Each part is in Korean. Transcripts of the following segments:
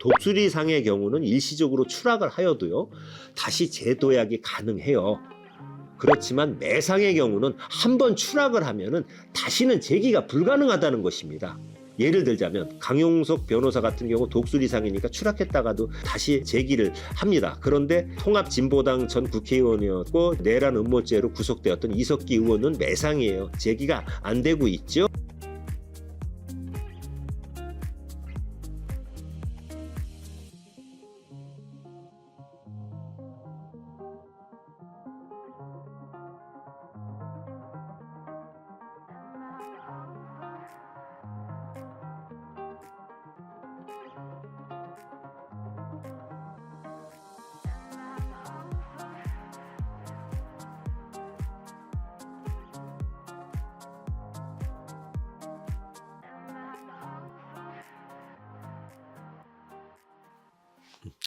독수리상의 경우는 일시적으로 추락을 하여도요, 다시 재도약이 가능해요. 그렇지만 매상의 경우는 한번 추락을 하면은 다시는 재기가 불가능하다는 것입니다. 예를 들자면 강용석 변호사 같은 경우 독수리상이니까 추락했다가도 다시 재기를 합니다. 그런데 통합진보당 전 국회의원이었고 내란 음모죄로 구속되었던 이석기 의원은 매상이에요. 재기가 안 되고 있죠.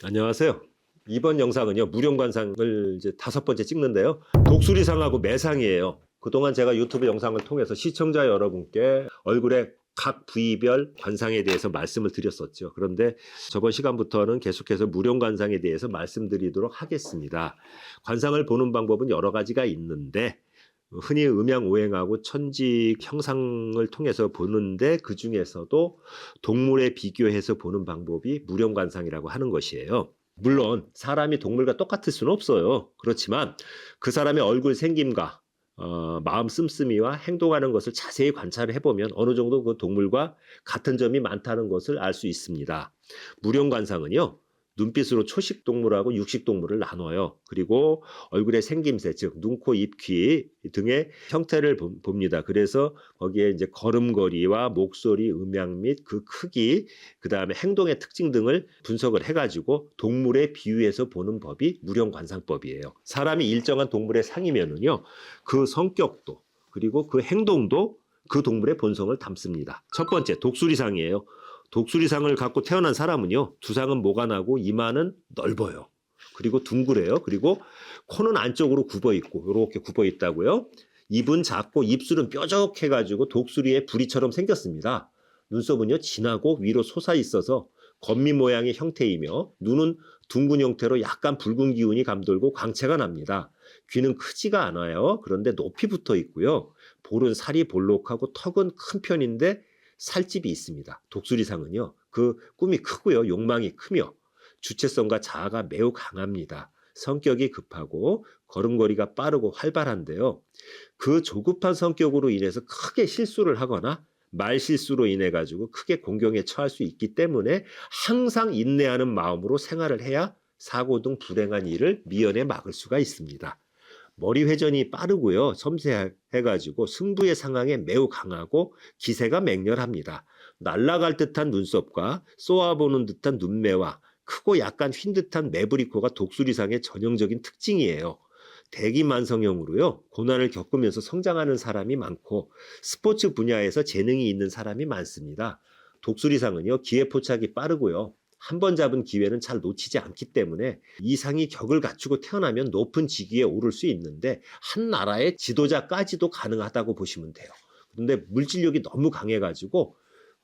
안녕하세요. 이번 영상은요, 무령관상을 이제 5번째 찍는데요. 독수리상하고 매상이에요. 그동안 제가 유튜브 영상을 통해서 시청자 여러분께 얼굴의 각 부위별 관상에 대해서 말씀을 드렸었죠. 그런데 저번 시간부터는 계속해서 무령관상에 대해서 말씀드리도록 하겠습니다. 관상을 보는 방법은 여러 가지가 있는데 흔히 음양오행하고 천지 형상을 통해서 보는데 그 중에서도 동물에 비교해서 보는 방법이 무령관상이라고 하는 것이에요. 물론 사람이 동물과 똑같을 수는 없어요. 그렇지만 그 사람의 얼굴 생김과 마음 씀씀이와 행동하는 것을 자세히 관찰을 해보면 어느 정도 그 동물과 같은 점이 많다는 것을 알 수 있습니다. 무령관상은요, 눈빛으로 초식동물하고 육식동물을 나눠요. 그리고 얼굴의 생김새, 즉 눈, 코, 입, 귀 등의 형태를 봅니다. 그래서 거기에 이제 걸음걸이와 목소리, 음양 및 그 크기, 그 다음에 행동의 특징 등을 분석을 해가지고 동물에 비유해서 보는 법이 무령관상법이에요. 사람이 일정한 동물의 상이면은요, 그 성격도 그리고 그 행동도 그 동물의 본성을 담습니다. 첫 번째, 독수리상이에요. 독수리상을 갖고 태어난 사람은요, 두상은 모가 나고 이마는 넓어요. 그리고 둥그래요. 그리고 코는 안쪽으로 굽어 있고 이렇게 굽어 있다고요. 입은 작고 입술은 뾰족해가지고 독수리의 부리처럼 생겼습니다. 눈썹은요, 진하고 위로 솟아 있어서 건미 모양의 형태이며 눈은 둥근 형태로 약간 붉은 기운이 감돌고 광채가 납니다. 귀는 크지가 않아요. 그런데 높이 붙어 있고요. 볼은 살이 볼록하고 턱은 큰 편인데 살집이 있습니다. 독수리상은요, 그 꿈이 크고요, 욕망이 크며 주체성과 자아가 매우 강합니다. 성격이 급하고 걸음걸이가 빠르고 활발한데요. 그 조급한 성격으로 인해서 크게 실수를 하거나 말 실수로 인해 가지고 크게 공경에 처할 수 있기 때문에 항상 인내하는 마음으로 생활을 해야 사고 등 불행한 일을 미연에 막을 수가 있습니다. 머리 회전이 빠르고요, 섬세해가지고 승부의 상황에 매우 강하고 기세가 맹렬합니다. 날아갈 듯한 눈썹과 쏘아보는 듯한 눈매와 크고 약간 휜 듯한 매부리코가 독수리상의 전형적인 특징이에요. 대기만성형으로요, 고난을 겪으면서 성장하는 사람이 많고 스포츠 분야에서 재능이 있는 사람이 많습니다. 독수리상은요, 기회포착이 빠르고요, 한 번 잡은 기회는 잘 놓치지 않기 때문에 이 상이 격을 갖추고 태어나면 높은 직위에 오를 수 있는데 한 나라의 지도자까지도 가능하다고 보시면 돼요. 그런데 물질력이 너무 강해가지고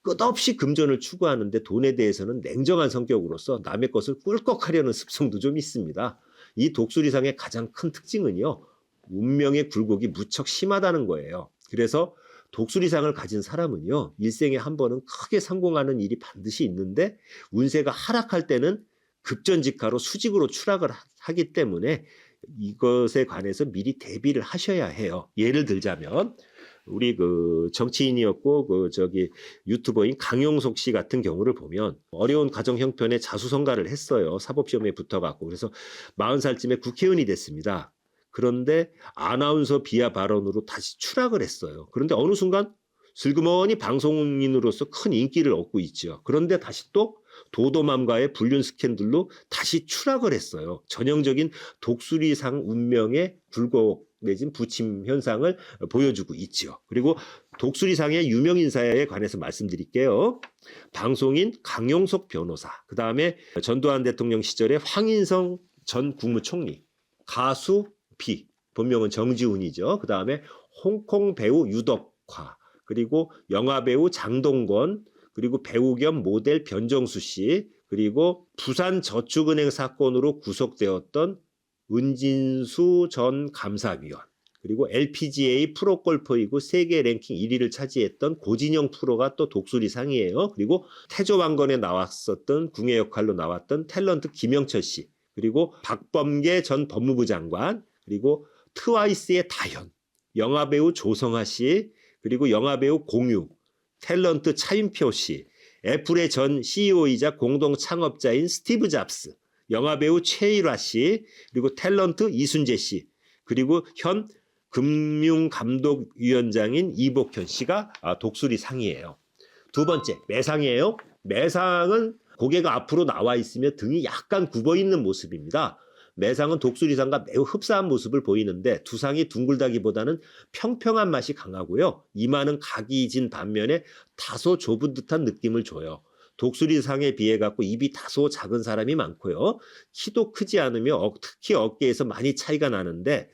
끝없이 금전을 추구하는데 돈에 대해서는 냉정한 성격으로서 남의 것을 꿀꺽하려는 습성도 좀 있습니다. 이 독수리상의 가장 큰 특징은요, 운명의 굴곡이 무척 심하다는 거예요. 그래서 독수리상을 가진 사람은요, 일생에 한 번은 크게 성공하는 일이 반드시 있는데 운세가 하락할 때는 급전직하로 수직으로 추락을 하기 때문에 이것에 관해서 미리 대비를 하셔야 해요. 예를 들자면 우리 그 정치인이었고 유튜버인 강용석 씨 같은 경우를 보면 어려운 가정 형편에 자수성가를 했어요. 사법시험에 붙어갖고. 그래서 40살쯤에 국회의원이 됐습니다. 그런데 아나운서 비하 발언으로 다시 추락을 했어요. 그런데 어느 순간 슬그머니 방송인으로서 큰 인기를 얻고 있죠. 그런데 다시 또 도도맘과의 불륜 스캔들로 다시 추락을 했어요. 전형적인 독수리상 운명의 굴곡 내진 부침 현상을 보여주고 있죠. 그리고 독수리상의 유명 인사에 관해서 말씀드릴게요. 방송인 강용석 변호사, 그 다음에 전두환 대통령 시절에 황인성 전 국무총리, 가수 비, 본명은 정지훈이죠. 그 다음에 홍콩 배우 유덕화, 그리고 영화 배우 장동건, 그리고 배우 겸 모델 변정수 씨, 그리고 부산저축은행 사건으로 구속되었던 은진수 전 감사위원, 그리고 LPGA 프로골퍼이고 세계 랭킹 1위를 차지했던 고진영 프로가 또 독수리상이에요. 그리고 태조왕건에 나왔었던 궁예 역할로 나왔던 탤런트 김영철 씨, 그리고 박범계 전 법무부 장관, 그리고 트와이스의 다현, 영화배우 조성아 씨, 그리고 영화배우 공유, 탤런트 차인표 씨, 애플의 전 CEO이자 공동 창업자인 스티브 잡스, 영화배우 최일화 씨, 그리고 탤런트 이순재 씨, 그리고 현 금융감독위원장인 이복현 씨가 독수리상이에요. 두 번째, 매상이에요. 매상은 고개가 앞으로 나와 있으며 등이 약간 굽어 있는 모습입니다. 매상은 독수리상과 매우 흡사한 모습을 보이는데 두상이 둥글다기보다는 평평한 맛이 강하고요. 이마는 각이 진 반면에 다소 좁은 듯한 느낌을 줘요. 독수리상에 비해 갖고 입이 다소 작은 사람이 많고요. 키도 크지 않으며 특히 어깨에서 많이 차이가 나는데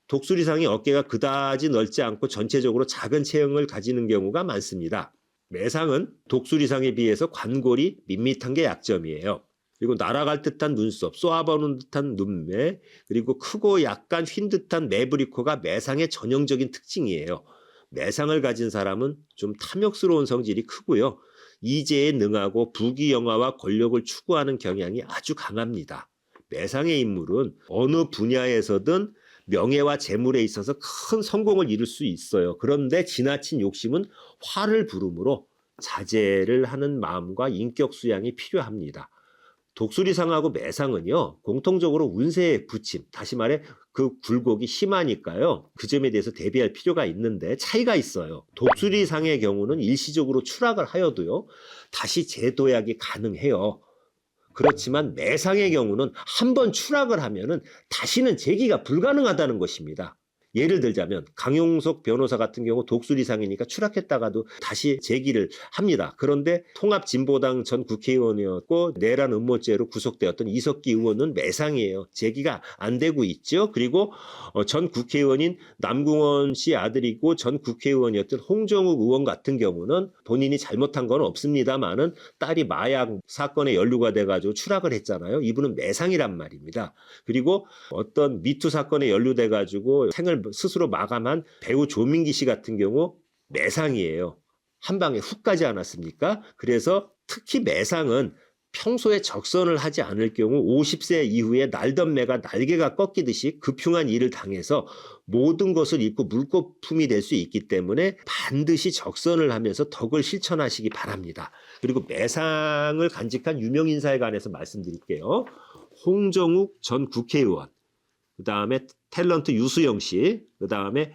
독수리상이 어깨가 그다지 넓지 않고 전체적으로 작은 체형을 가지는 경우가 많습니다. 매상은 독수리상에 비해서 관골이 밋밋한 게 약점이에요. 그리고 날아갈 듯한 눈썹, 쏘아보는 듯한 눈매, 그리고 크고 약간 휜 듯한 매부리코가 매상의 전형적인 특징이에요. 매상을 가진 사람은 좀 탐욕스러운 성질이 크고요. 이재에 능하고 부귀영화와 권력을 추구하는 경향이 아주 강합니다. 매상의 인물은 어느 분야에서든 명예와 재물에 있어서 큰 성공을 이룰 수 있어요. 그런데 지나친 욕심은 화를 부르므로 자제를 하는 마음과 인격 수양이 필요합니다. 독수리상하고 매상은요, 공통적으로 운세의 부침, 다시 말해 그 굴곡이 심하니까요, 그 점에 대해서 대비할 필요가 있는데 차이가 있어요. 독수리상의 경우는 일시적으로 추락을 하여도요, 다시 재도약이 가능해요. 그렇지만 매상의 경우는 한번 추락을 하면은 다시는 재기가 불가능하다는 것입니다. 예를 들자면 강용석 변호사 같은 경우 독수리상이니까 추락했다가도 다시 재기를 합니다. 그런데 통합진보당 전 국회의원이었고 내란 음모죄로 구속되었던 이석기 의원은 매상이에요. 재기가 안 되고 있죠. 그리고 전 국회의원인 남궁원 씨 아들이고 전 국회의원이었던 홍정욱 의원 같은 경우는 본인이 잘못한 건 없습니다만은 딸이 마약 사건에 연루가 돼가지고 추락을 했잖아요. 이분은 매상이란 말입니다. 그리고 어떤 미투 사건에 연루돼가지고 생을 스스로 마감한 배우 조민기 씨 같은 경우 매상이에요. 한 방에 훅 가지 않았습니까? 그래서 특히 매상은 평소에 적선을 하지 않을 경우 50세 이후에 날던 매가 날개가 꺾이듯이 급흉한 일을 당해서 모든 것을 잃고 물거품이 될 수 있기 때문에 반드시 적선을 하면서 덕을 실천하시기 바랍니다. 그리고 매상을 간직한 유명인사에 관해서 말씀드릴게요. 홍정욱 전 국회의원, 그 다음에 탤런트 유수영 씨, 그 다음에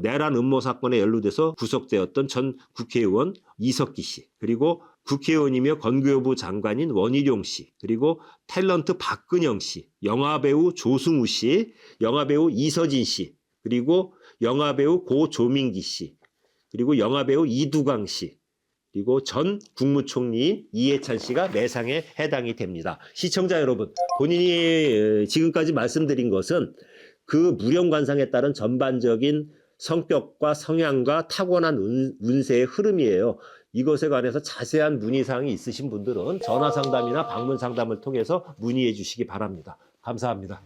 내란 음모 사건에 연루돼서 구속되었던 전 국회의원 이석기 씨, 그리고 국회의원이며 건교부 장관인 원희룡 씨, 그리고 탤런트 박근영 씨, 영화배우 조승우 씨, 영화배우 이서진 씨, 그리고 영화배우 고조민기 씨, 그리고 영화배우 이두광 씨, 그리고 전 국무총리인 이해찬 씨가 매상에 해당이 됩니다. 시청자 여러분, 본인이 지금까지 말씀드린 것은 그 무령관상에 따른 전반적인 성격과 성향과 타고난 운세의 흐름이에요. 이것에 관해서 자세한 문의사항이 있으신 분들은 전화상담이나 방문상담을 통해서 문의해 주시기 바랍니다. 감사합니다.